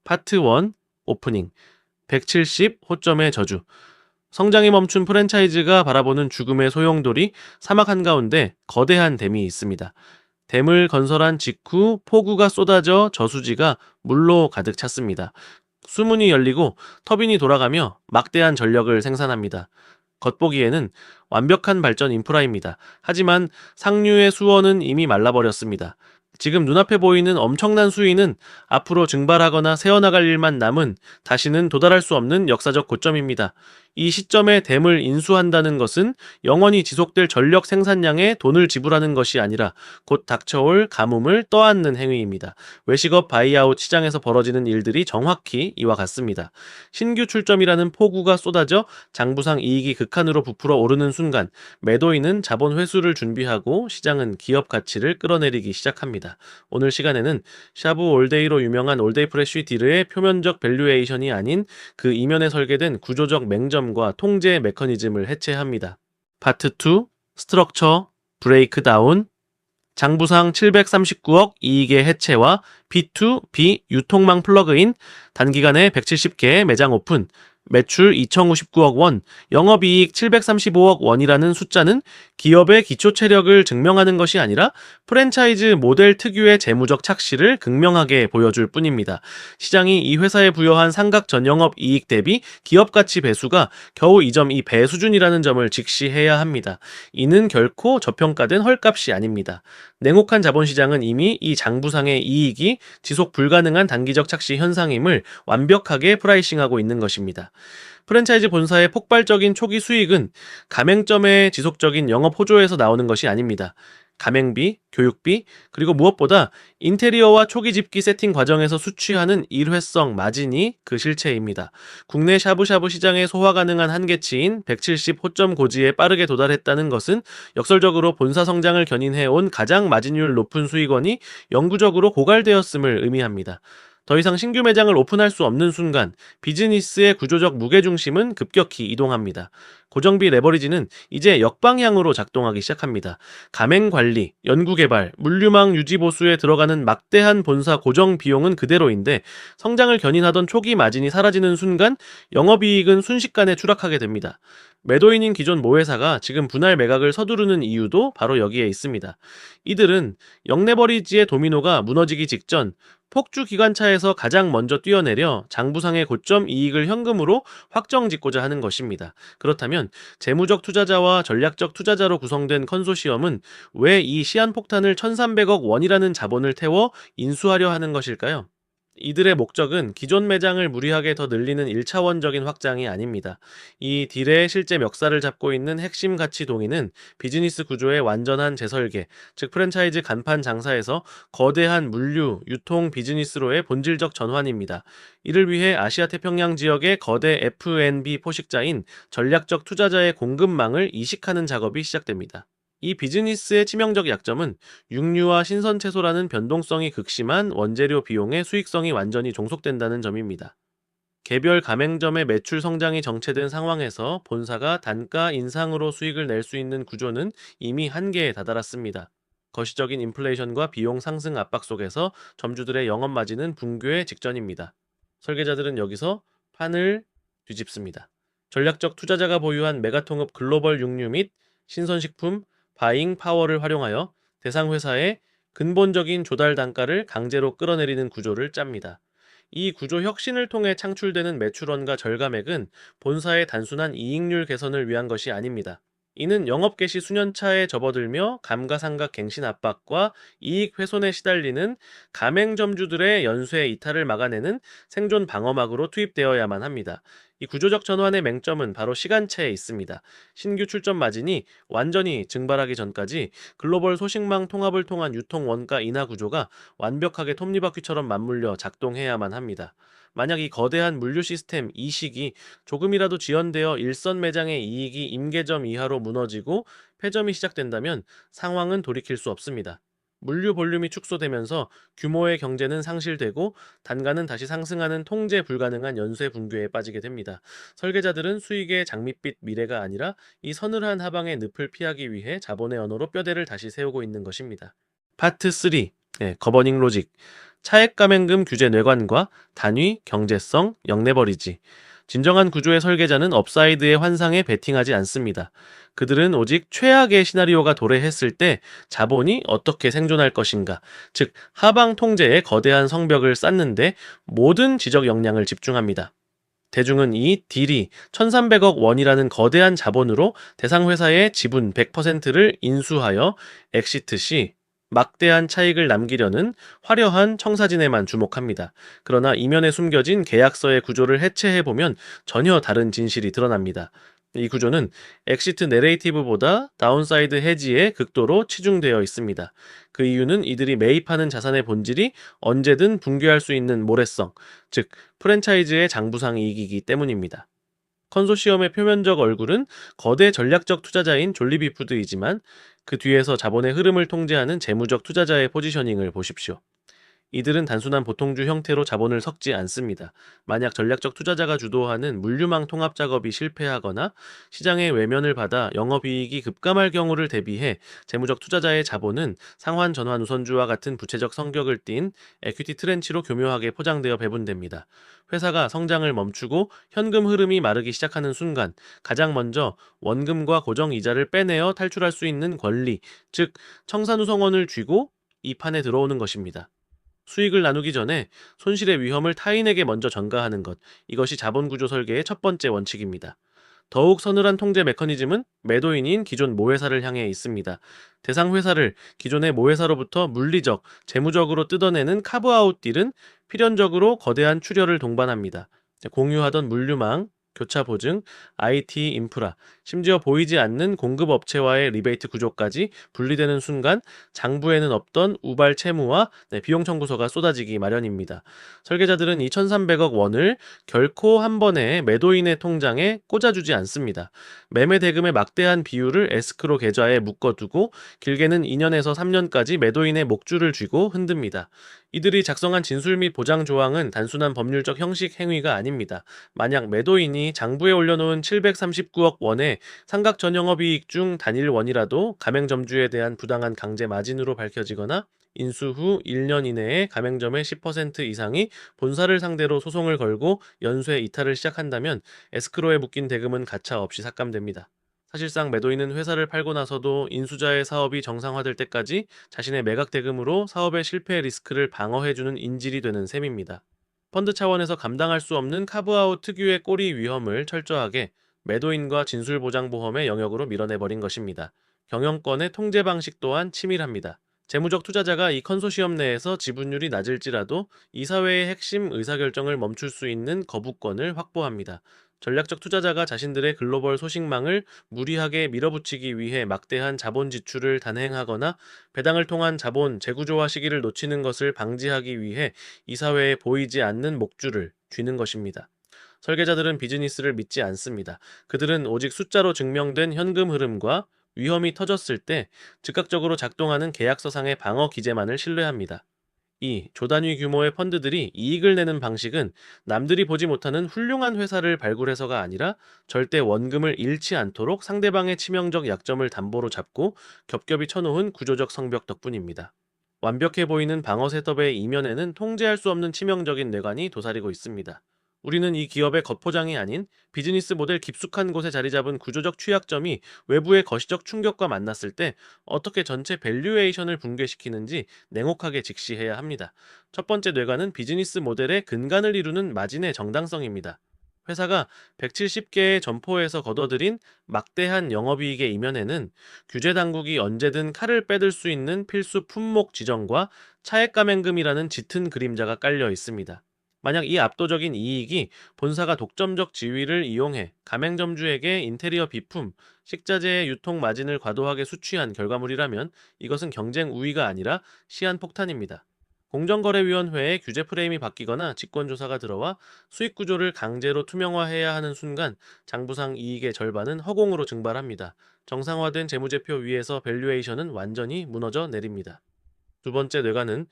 파트 1 오프닝 170 호점의 저주. 성장이 멈춘 프랜차이즈가 바라보는 죽음의 소용돌이 사막 한가운데 거대한 댐이 있습니다. 댐을 건설한 직후 폭우가 쏟아져 저수지가 물로 가득 찼습니다. 수문이 열리고 터빈이 돌아가며 막대한 전력을 생산합니다. 겉보기에는 완벽한 발전 인프라입니다. 하지만 상류의 수원은 이미 말라버렸습니다. 지금 눈앞에 보이는 엄청난 수위는 앞으로 증발하거나 새어나갈 일만 남은 다시는 도달할 수 없는 역사적 고점입니다. 이 시점에 댐을 인수한다는 것은 영원히 지속될 전력 생산량에 돈을 지불하는 것이 아니라 곧 닥쳐올 가뭄을 떠안는 행위입니다. 외식업 바이아웃 시장에서 벌어지는 일들이 정확히 이와 같습니다. 신규 출점이라는 포구가 쏟아져 장부상 이익이 극한으로 부풀어 오르는 순간 매도인은 자본 회수를 준비하고 시장은 기업 가치를 끌어내리기 시작합니다. 오늘 시간에는 샤브 올데이로 유명한 올데이 프레쉬 딜의 표면적 밸류에이션이 아닌 그 이면에 설계된 구조적 맹점과 통제 메커니즘을 해체합니다. 파트 2 스트럭처 브레이크다운. 장부상 739억 이익의 해체와 B2B 유통망 플러그인, 단기간에 170개 매장 오픈, 매출 2,059억 원, 영업이익 735억 원이라는 숫자는 기업의 기초 체력을 증명하는 것이 아니라 프랜차이즈 모델 특유의 재무적 착시를 극명하게 보여줄 뿐입니다. 시장이 이 회사에 부여한 상각 전영업 이익 대비 기업 가치 배수가 겨우 2.2배 수준이라는 점을 직시해야 합니다. 이는 결코 저평가된 헐값이 아닙니다. 냉혹한 자본시장은 이미 이 장부상의 이익이 지속 불가능한 단기적 착시 현상임을 완벽하게 프라이싱하고 있는 것입니다. 프랜차이즈 본사의 폭발적인 초기 수익은 가맹점의 지속적인 영업 호조에서 나오는 것이 아닙니다. 가맹비, 교육비, 그리고 무엇보다 인테리어와 초기 집기 세팅 과정에서 수취하는 일회성 마진이 그 실체입니다. 국내 샤브샤브 시장의 소화 가능한 한계치인 170 호점 고지에 빠르게 도달했다는 것은 역설적으로 본사 성장을 견인해온 가장 마진율 높은 수익원이 영구적으로 고갈되었음을 의미합니다. 더 이상 신규 매장을 오픈할 수 없는 순간 비즈니스의 구조적 무게중심은 급격히 이동합니다. 고정비 레버리지는 이제 역방향으로 작동하기 시작합니다. 가맹관리, 연구개발, 물류망 유지보수에 들어가는 막대한 본사 고정 비용은 그대로인데 성장을 견인하던 초기 마진이 사라지는 순간 영업이익은 순식간에 추락하게 됩니다. 매도인인 기존 모회사가 지금 분할 매각을 서두르는 이유도 바로 여기에 있습니다. 이들은 역레버리지의 도미노가 무너지기 직전 폭주 기관차에서 가장 먼저 뛰어내려 장부상의 고점 이익을 현금으로 확정짓고자 하는 것입니다. 그렇다면 재무적 투자자와 전략적 투자자로 구성된 컨소시엄은 왜 이 시한폭탄을 1,300억 원이라는 자본을 태워 인수하려 하는 것일까요? 이들의 목적은 기존 매장을 무리하게 더 늘리는 1차원적인 확장이 아닙니다. 이 딜의 실제 멱살을 잡고 있는 핵심 가치 동의는 비즈니스 구조의 완전한 재설계, 즉 프랜차이즈 간판 장사에서 거대한 물류, 유통 비즈니스로의 본질적 전환입니다. 이를 위해 아시아 태평양 지역의 거대 F&B 포식자인 전략적 투자자의 공급망을 이식하는 작업이 시작됩니다. 이 비즈니스의 치명적 약점은 육류와 신선 채소라는 변동성이 극심한 원재료 비용의 수익성이 완전히 종속된다는 점입니다. 개별 가맹점의 매출 성장이 정체된 상황에서 본사가 단가 인상으로 수익을 낼 수 있는 구조는 이미 한계에 다다랐습니다. 거시적인 인플레이션과 비용 상승 압박 속에서 점주들의 영업 마진은 붕괴의 직전입니다. 설계자들은 여기서 판을 뒤집습니다. 전략적 투자자가 보유한 메가통합 글로벌 육류 및 신선식품 바잉 파워를 활용하여 대상 회사의 근본적인 조달 단가를 강제로 끌어내리는 구조를 짭니다. 이 구조 혁신을 통해 창출되는 매출원과 절감액은 본사의 단순한 이익률 개선을 위한 것이 아닙니다. 이는 영업 개시 수년차에 접어들며 감가상각 갱신 압박과 이익 훼손에 시달리는 가맹점주들의 연쇄 이탈을 막아내는 생존 방어막으로 투입되어야만 합니다. 이 구조적 전환의 맹점은 바로 시간차에 있습니다. 신규 출점 마진이 완전히 증발하기 전까지 글로벌 소식망 통합을 통한 유통 원가 인하 구조가 완벽하게 톱니바퀴처럼 맞물려 작동해야만 합니다. 만약 이 거대한 물류 시스템 이식이 조금이라도 지연되어 일선 매장의 이익이 임계점 이하로 무너지고 폐점이 시작된다면 상황은 돌이킬 수 없습니다. 물류 볼륨이 축소되면서 규모의 경제는 상실되고 단가는 다시 상승하는 통제 불가능한 연쇄 붕괴에 빠지게 됩니다. 설계자들은 수익의 장밋빛 미래가 아니라 이 서늘한 하방의 늪을 피하기 위해 자본의 언어로 뼈대를 다시 세우고 있는 것입니다. 파트 3. 거버닝 로직. 차액 가맹금 규제 뇌관과 단위, 경제성, 영내버리지. 진정한 구조의 설계자는 업사이드의 환상에 베팅하지 않습니다. 그들은 오직 최악의 시나리오가 도래했을 때 자본이 어떻게 생존할 것인가, 즉 하방 통제의 거대한 성벽을 쌓는데 모든 지적 역량을 집중합니다. 대중은 이 딜이 1300억 원이라는 거대한 자본으로 대상 회사의 지분 100%를 인수하여 엑시트 시 막대한 차익을 남기려는 화려한 청사진에만 주목합니다. 그러나 이면에 숨겨진 계약서의 구조를 해체해보면 전혀 다른 진실이 드러납니다. 이 구조는 엑시트 내레이티브보다 다운사이드 해지에 극도로 치중되어 있습니다. 그 이유는 이들이 매입하는 자산의 본질이 언제든 붕괴할 수 있는 모래성, 즉 프랜차이즈의 장부상 이익이기 때문입니다. 컨소시엄의 표면적 얼굴은 거대 전략적 투자자인 졸리비푸드이지만 그 뒤에서 자본의 흐름을 통제하는 재무적 투자자의 포지셔닝을 보십시오. 이들은 단순한 보통주 형태로 자본을 섞지 않습니다. 만약 전략적 투자자가 주도하는 물류망 통합 작업이 실패하거나 시장의 외면을 받아 영업이익이 급감할 경우를 대비해 재무적 투자자의 자본은 상환 전환 우선주와 같은 부채적 성격을 띤 에퀴티 트렌치로 교묘하게 포장되어 배분됩니다. 회사가 성장을 멈추고 현금 흐름이 마르기 시작하는 순간 가장 먼저 원금과 고정 이자를 빼내어 탈출할 수 있는 권리, 즉 청산후성원을 쥐고 이 판에 들어오는 것입니다. 수익을 나누기 전에 손실의 위험을 타인에게 먼저 전가하는 것, 이것이 자본구조 설계의 첫 번째 원칙입니다. 더욱 서늘한 통제 메커니즘은 매도인인 기존 모회사를 향해 있습니다. 대상 회사를 기존의 모회사로부터 물리적, 재무적으로 뜯어내는 카브아웃 딜은 필연적으로 거대한 출혈을 동반합니다. 공유하던 물류망, 교차 보증, IT 인프라, 심지어 보이지 않는 공급업체와의 리베이트 구조까지 분리되는 순간 장부에는 없던 우발 채무와 비용 청구서가 쏟아지기 마련입니다. 설계자들은 이 1300억 원을 결코 한 번에 매도인의 통장에 꽂아주지 않습니다. 매매 대금의 막대한 비율을 에스크로 계좌에 묶어두고 길게는 2년에서 3년까지 매도인의 목줄을 쥐고 흔듭니다. 이들이 작성한 진술 및 보장 조항은 단순한 법률적 형식 행위가 아닙니다. 만약 매도인이 장부에 올려놓은 739억 원의 삼각 전영업이익 중 단일 원이라도 가맹점주에 대한 부당한 강제 마진으로 밝혀지거나 인수 후 1년 이내에 가맹점의 10% 이상이 본사를 상대로 소송을 걸고 연쇄 이탈을 시작한다면 에스크로에 묶인 대금은 가차 없이 삭감됩니다. 사실상 매도인은 회사를 팔고 나서도 인수자의 사업이 정상화될 때까지 자신의 매각 대금으로 사업의 실패 리스크를 방어해주는 인질이 되는 셈입니다. 펀드 차원에서 감당할 수 없는 카브아웃 특유의 꼬리 위험을 철저하게 매도인과 진술보장보험의 영역으로 밀어내버린 것입니다. 경영권의 통제 방식 또한 치밀합니다. 재무적 투자자가 이 컨소시엄 내에서 지분율이 낮을지라도 이사회의 핵심 의사결정을 멈출 수 있는 거부권을 확보합니다. 전략적 투자자가 자신들의 글로벌 소식망을 무리하게 밀어붙이기 위해 막대한 자본 지출을 단행하거나 배당을 통한 자본 재구조화 시기를 놓치는 것을 방지하기 위해 이사회에 보이지 않는 목줄을 쥐는 것입니다. 설계자들은 비즈니스를 믿지 않습니다. 그들은 오직 숫자로 증명된 현금 흐름과 위험이 터졌을 때 즉각적으로 작동하는 계약서상의 방어 기제만을 신뢰합니다. 이 조단위 규모의 펀드들이 이익을 내는 방식은 남들이 보지 못하는 훌륭한 회사를 발굴해서가 아니라 절대 원금을 잃지 않도록 상대방의 치명적 약점을 담보로 잡고 겹겹이 쳐놓은 구조적 성벽 덕분입니다. 완벽해 보이는 방어 셋업의 이면에는 통제할 수 없는 치명적인 뇌관이 도사리고 있습니다. 우리는 이 기업의 겉포장이 아닌 비즈니스 모델 깊숙한 곳에 자리 잡은 구조적 취약점이 외부의 거시적 충격과 만났을 때 어떻게 전체 밸류에이션을 붕괴시키는지 냉혹하게 직시해야 합니다. 첫 번째 뇌관은 비즈니스 모델의 근간을 이루는 마진의 정당성입니다. 회사가 170개의 점포에서 거둬들인 막대한 영업이익의 이면에는 규제 당국이 언제든 칼을 빼들 수 있는 필수 품목 지정과 차액 감행금이라는 짙은 그림자가 깔려 있습니다. 만약 이 압도적인 이익이 본사가 독점적 지위를 이용해 가맹점주에게 인테리어 비품, 식자재의 유통 마진을 과도하게 수취한 결과물이라면 이것은 경쟁 우위가 아니라 시한폭탄입니다. 공정거래위원회의 규제 프레임이 바뀌거나 직권조사가 들어와 수익 구조를 강제로 투명화해야 하는 순간 장부상 이익의 절반은 허공으로 증발합니다. 정상화된 재무제표 위에서 밸류에이션은 완전히 무너져 내립니다. 두 번째 뇌관은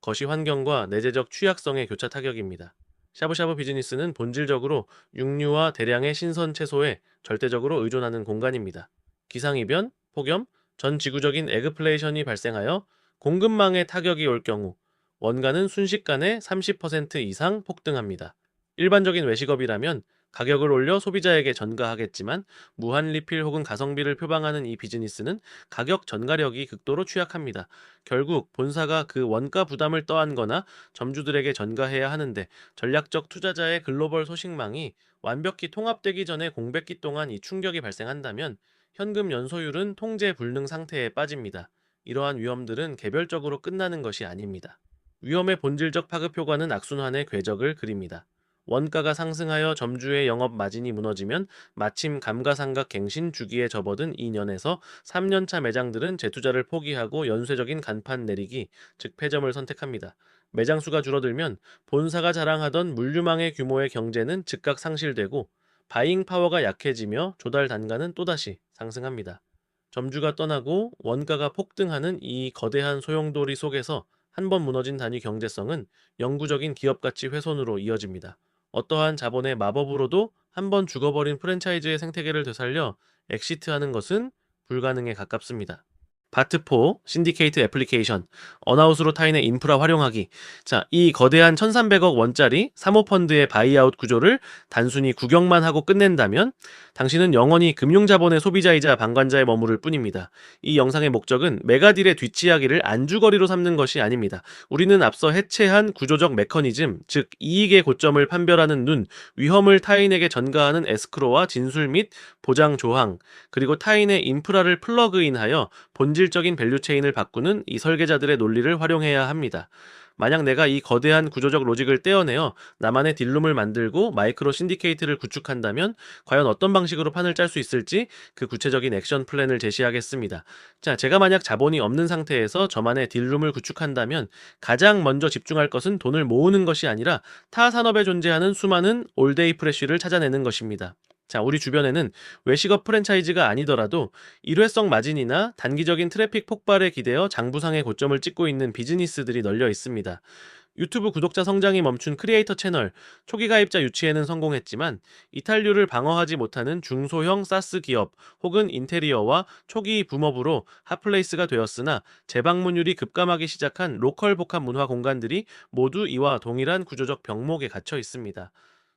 거시 환경과 내재적 취약성의 교차 타격입니다. 샤브샤브 비즈니스는 본질적으로 육류와 대량의 신선 채소에 절대적으로 의존하는 공간입니다. 기상이변, 폭염, 전 지구적인 에그플레이션이 발생하여 공급망에 타격이 올 경우 원가는 순식간에 30% 이상 폭등합니다. 일반적인 외식업이라면 가격을 올려 소비자에게 전가하겠지만 무한 리필 혹은 가성비를 표방하는 이 비즈니스는 가격 전가력이 극도로 취약합니다. 결국 본사가 그 원가 부담을 떠안거나 점주들에게 전가해야 하는데 전략적 투자자의 글로벌 소식망이 완벽히 통합되기 전에 공백기 동안 이 충격이 발생한다면 현금 연소율은 통제 불능 상태에 빠집니다. 이러한 위험들은 개별적으로 끝나는 것이 아닙니다. 위험의 본질적 파급 효과는 악순환의 궤적을 그립니다. 원가가 상승하여 점주의 영업 마진이 무너지면 마침 감가상각 갱신 주기에 접어든 2년에서 3년차 매장들은 재투자를 포기하고 연쇄적인 간판 내리기, 즉 폐점을 선택합니다. 매장 수가 줄어들면 본사가 자랑하던 물류망의 규모의 경제는 즉각 상실되고 바잉 파워가 약해지며 조달 단가는 또다시 상승합니다. 점주가 떠나고 원가가 폭등하는 이 거대한 소용돌이 속에서 한 번 무너진 단위 경제성은 영구적인 기업 가치 훼손으로 이어집니다. 어떠한 자본의 마법으로도 한 번 죽어버린 프랜차이즈의 생태계를 되살려 엑시트하는 것은 불가능에 가깝습니다. 파트 4, 신디케이트 애플리케이션, 언아웃으로 타인의 인프라 활용하기. 자, 이 거대한 1300억 원짜리 사모펀드의 바이아웃 구조를 단순히 구경만 하고 끝낸다면 당신은 영원히 금융자본의 소비자이자 방관자에 머무를 뿐입니다. 이 영상의 목적은 메가딜의 뒷이야기를 안주거리로 삼는 것이 아닙니다. 우리는 앞서 해체한 구조적 메커니즘, 즉 이익의 고점을 판별하는 눈, 위험을 타인에게 전가하는 에스크로와 진술 및 보장 조항, 그리고 타인의 인프라를 플러그인하여 본질적인 밸류체인을 바꾸는 이 설계자들의 논리를 활용해야 합니다. 만약 내가 이 거대한 구조적 로직을 떼어내어 나만의 딜룸을 만들고 마이크로 신디케이트를 구축한다면 과연 어떤 방식으로 판을 짤 수 있을지 그 구체적인 액션 플랜을 제시하겠습니다. 자, 제가 만약 자본이 없는 상태에서 저만의 딜룸을 구축한다면 가장 먼저 집중할 것은 돈을 모으는 것이 아니라 타 산업에 존재하는 수많은 올데이 프레쉬를 찾아내는 것입니다. 자, 우리 주변에는 외식업 프랜차이즈가 아니더라도 일회성 마진이나 단기적인 트래픽 폭발에 기대어 장부상의 고점을 찍고 있는 비즈니스들이 널려 있습니다. 유튜브 구독자 성장이 멈춘 크리에이터 채널, 초기 가입자 유치에는 성공했지만 이탈률을 방어하지 못하는 중소형 사스 기업 혹은 인테리어와 초기 붐업으로 핫플레이스가 되었으나 재방문율이 급감하기 시작한 로컬 복합 문화 공간들이 모두 이와 동일한 구조적 병목에 갇혀 있습니다.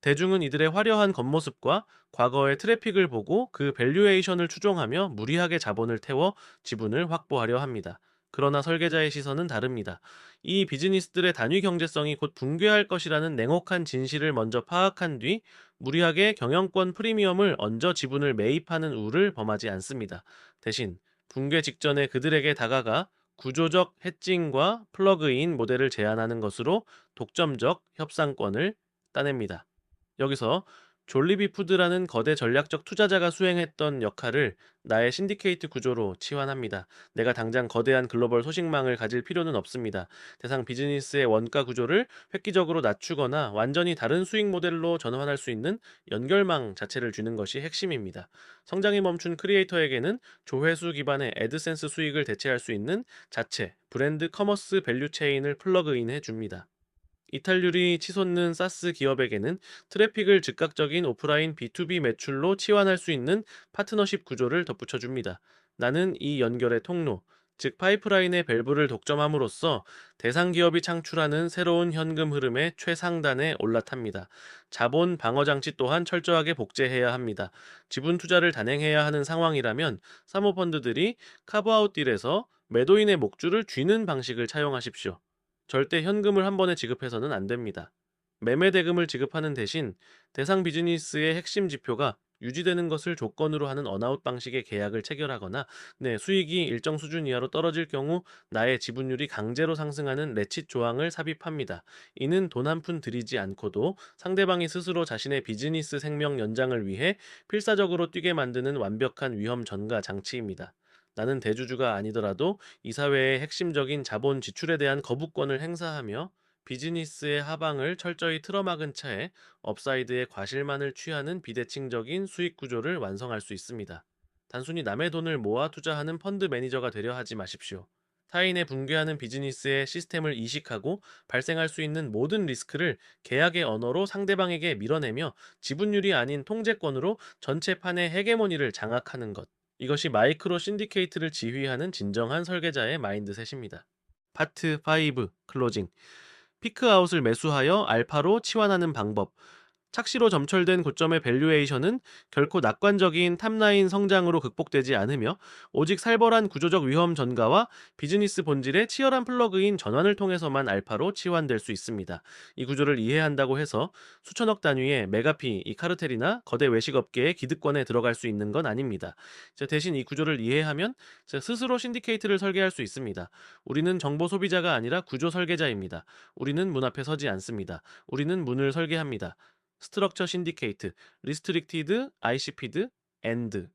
대중은 이들의 화려한 겉모습과 과거의 트래픽을 보고 그 밸류에이션을 추종하며 무리하게 자본을 태워 지분을 확보하려 합니다. 그러나 설계자의 시선은 다릅니다. 이 비즈니스들의 단위 경제성이 곧 붕괴할 것이라는 냉혹한 진실을 먼저 파악한 뒤 무리하게 경영권 프리미엄을 얹어 지분을 매입하는 우를 범하지 않습니다. 대신 붕괴 직전에 그들에게 다가가 구조적 해칭과 플러그인 모델을 제안하는 것으로 독점적 협상권을 따냅니다. 여기서 졸리비 푸드라는 거대 전략적 투자자가 수행했던 역할을 나의 신디케이트 구조로 치환합니다. 내가 당장 거대한 글로벌 소식망을 가질 필요는 없습니다. 대상 비즈니스의 원가 구조를 획기적으로 낮추거나 완전히 다른 수익 모델로 전환할 수 있는 연결망 자체를 주는 것이 핵심입니다. 성장이 멈춘 크리에이터에게는 조회수 기반의 애드센스 수익을 대체할 수 있는 자체, 브랜드 커머스 밸류 체인을 플러그인해 줍니다. 이탈률이 치솟는 사스 기업에게는 트래픽을 즉각적인 오프라인 B2B 매출로 치환할 수 있는 파트너십 구조를 덧붙여 줍니다. 나는 이 연결의 통로, 즉 파이프라인의 밸브를 독점함으로써 대상 기업이 창출하는 새로운 현금 흐름의 최상단에 올라탑니다. 자본 방어 장치 또한 철저하게 복제해야 합니다. 지분 투자를 단행해야 하는 상황이라면 사모펀드들이 카브아웃 딜에서 매도인의 목줄을 쥐는 방식을 차용하십시오. 절대 현금을 한 번에 지급해서는 안 됩니다. 매매 대금을 지급하는 대신 대상 비즈니스의 핵심 지표가 유지되는 것을 조건으로 하는 언아웃 방식의 계약을 체결하거나 수익이 일정 수준 이하로 떨어질 경우 나의 지분율이 강제로 상승하는 레칫 조항을 삽입합니다. 이는 돈 한 푼 들이지 않고도 상대방이 스스로 자신의 비즈니스 생명 연장을 위해 필사적으로 뛰게 만드는 완벽한 위험 전가 장치입니다. 나는 대주주가 아니더라도 이 사회의 핵심적인 자본 지출에 대한 거부권을 행사하며 비즈니스의 하방을 철저히 틀어막은 차에 업사이드의 과실만을 취하는 비대칭적인 수익 구조를 완성할 수 있습니다. 단순히 남의 돈을 모아 투자하는 펀드 매니저가 되려 하지 마십시오. 타인의 붕괴하는 비즈니스의 시스템을 이식하고 발생할 수 있는 모든 리스크를 계약의 언어로 상대방에게 밀어내며 지분율이 아닌 통제권으로 전체 판의 헤게모니를 장악하는 것. 이것이 마이크로 신디케이트를 지휘하는 진정한 설계자의 마인드셋입니다. 파트 5. 클로징. 피크아웃을 매수하여 알파로 치환하는 방법. 착시로 점철된 고점의 밸류에이션은 결코 낙관적인 탑라인 성장으로 극복되지 않으며 오직 살벌한 구조적 위험 전가와 비즈니스 본질의 치열한 플러그인 전환을 통해서만 알파로 치환될 수 있습니다. 이 구조를 이해한다고 해서 수천억 단위의 메가피, 이 카르텔이나 거대 외식업계의 기득권에 들어갈 수 있는 건 아닙니다. 대신 이 구조를 이해하면 스스로 신디케이트를 설계할 수 있습니다. 우리는 정보 소비자가 아니라 구조 설계자입니다. 우리는 문 앞에 서지 않습니다. 우리는 문을 설계합니다. 스트럭처 신디케이트, 리스트릭티드, ICP드, 엔드